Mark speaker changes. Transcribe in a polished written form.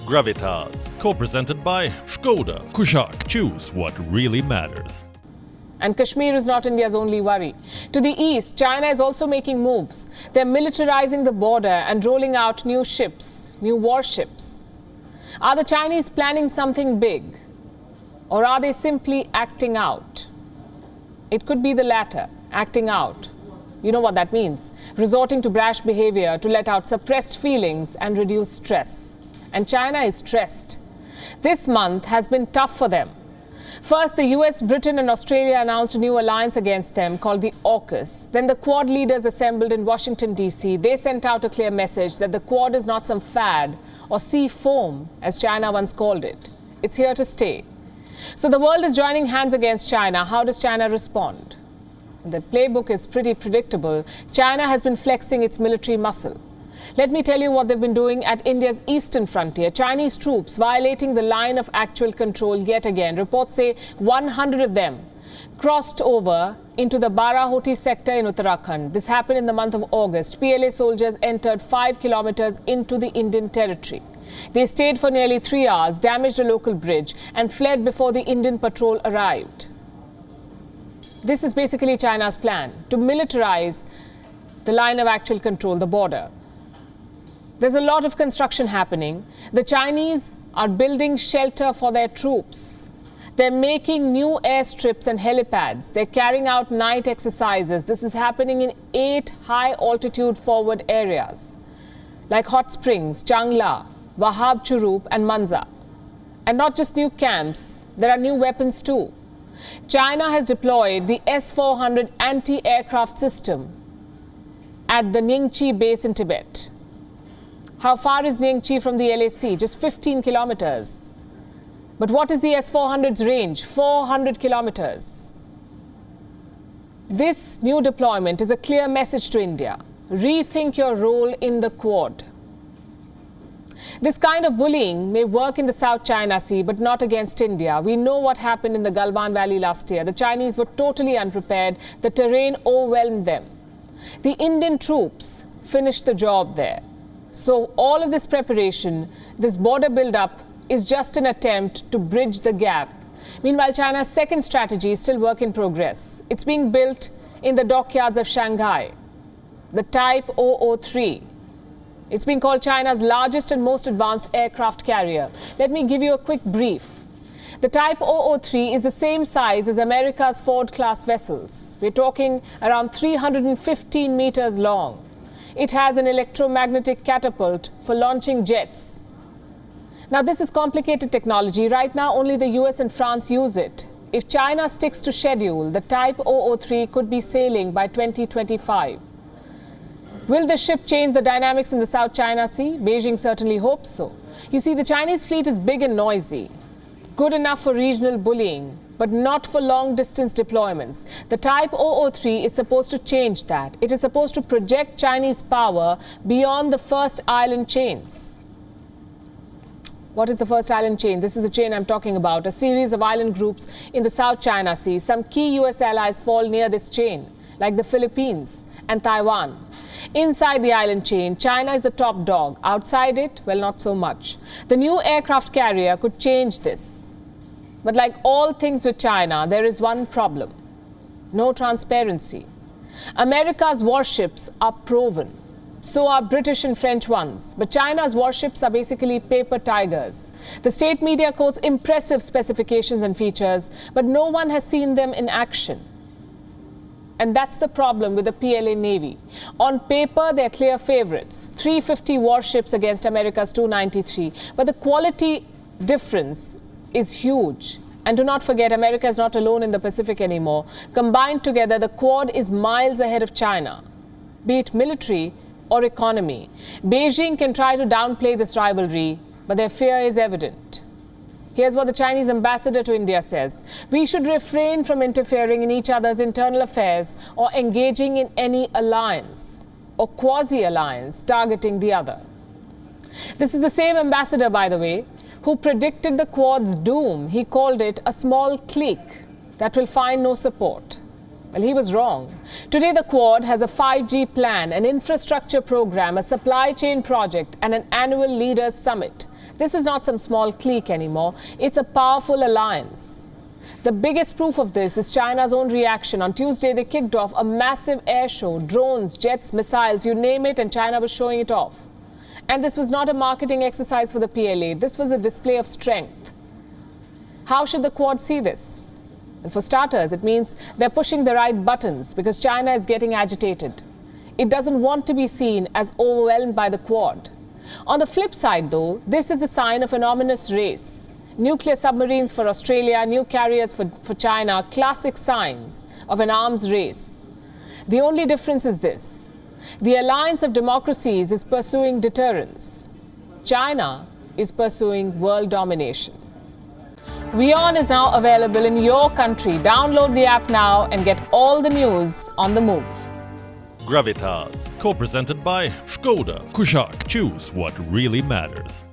Speaker 1: Gravitas, co-presented by Skoda. Kushak, choose what really matters.
Speaker 2: And Kashmir is not India's only worry. To the east, China is also making moves. They're militarizing the border and rolling out new ships, new warships. Are the Chinese planning something big? Or are they simply acting out? It could be the latter, acting out. You know what that means. Resorting to brash behavior to let out suppressed feelings and reduce stress. And China is stressed. This month has been tough for them. First, the US, Britain and Australia announced a new alliance against them called the AUKUS. Then the Quad leaders assembled in Washington, D.C. They sent out a clear message that the Quad is not some fad or sea foam, as China once called it. It's here to stay. So the world is joining hands against China. How does China respond? The playbook is pretty predictable. China has been flexing its military muscle. Let me tell you what they've been doing at India's eastern frontier. Chinese troops violating the line of actual control yet again. Reports say 100 of them crossed over into the Barahoti sector in Uttarakhand. This happened in the month of August. PLA soldiers entered 5 kilometers into the Indian territory. They stayed for nearly 3 hours, damaged a local bridge and fled before the Indian patrol arrived. This is basically China's plan, to militarize the line of actual control, the border. There's a lot of construction happening. The Chinese are building shelter for their troops. They're making new airstrips and helipads. They're carrying out night exercises. This is happening in 8 high-altitude forward areas, like Hot Springs, Changla, Wahab Churup and Manza. And not just new camps, there are new weapons too. China has deployed the S-400 anti-aircraft system at the Ningchi base in Tibet. How far is Ningchi from the LAC? Just 15 kilometers. But what is the S-400's range? 400 kilometers. This new deployment is a clear message to India. Rethink your role in the Quad. This kind of bullying may work in the South China Sea, but not against India. We know what happened in the Galwan Valley last year. The Chinese were totally unprepared. The terrain overwhelmed them. The Indian troops finished the job there. So all of this preparation, this border build-up, is just an attempt to bridge the gap. Meanwhile, China's second strategy is still work in progress. It's being built in the dockyards of Shanghai, the Type 003. It's being called China's largest and most advanced aircraft carrier. Let me give you a quick brief. The Type 003 is the same size as America's Ford-class vessels. We're talking around 315 meters long. It has an electromagnetic catapult for launching jets. Now, this is complicated technology. Right now, only the US and France use it. If China sticks to schedule, the Type 003 could be sailing by 2025. Will the ship change the dynamics in the South China Sea? Beijing certainly hopes so. You see, the Chinese fleet is big and noisy, good enough for regional bullying, but not for long-distance deployments. The Type 003 is supposed to change that. It is supposed to project Chinese power beyond the first island chains. What is the first island chain? This is the chain I'm talking about, a series of island groups in the South China Sea. Some key US allies fall near this chain, like the Philippines and Taiwan. Inside the island chain, China is the top dog. Outside it, well, not so much. The new aircraft carrier could change this. But like all things with China, there is one problem: no transparency. America's warships are proven. So are British and French ones. But China's warships are basically paper tigers. The state media quotes impressive specifications and features, but no one has seen them in action. And that's the problem with the PLA Navy. On paper, they're clear favorites. 350 warships against America's 293. But the quality difference is huge. And do not forget, America is not alone in the Pacific anymore. Combined together, the Quad is miles ahead of China, be it military or economy. Beijing can try to downplay this rivalry, but their fear is evident. Here's what the Chinese ambassador to India says: we should refrain from interfering in each other's internal affairs or engaging in any alliance or quasi-alliance targeting the other. This is the same ambassador, by the way, who predicted the Quad's doom. He called it a small clique that will find no support. Well, he was wrong. Today, the Quad has a 5G plan, an infrastructure program, a supply chain project, and an annual leaders summit. This is not some small clique anymore. It's a powerful alliance. The biggest proof of this is China's own reaction. On Tuesday, they kicked off a massive air show. Drones, jets, missiles, you name it, and China was showing it off. And this was not a marketing exercise for the PLA. This was a display of strength. How should the Quad see this? And for starters, it means they're pushing the right buttons because China is getting agitated. It doesn't want to be seen as overwhelmed by the Quad. On the flip side, though, this is a sign of an ominous race. Nuclear submarines for Australia, new carriers for China, classic signs of an arms race. The only difference is this. The alliance of democracies is pursuing deterrence. China is pursuing world domination. WION is now available in your country. Download the app now and get all the news on the move.
Speaker 1: Gravitas, co-presented by Skoda. Kushak, choose what really matters.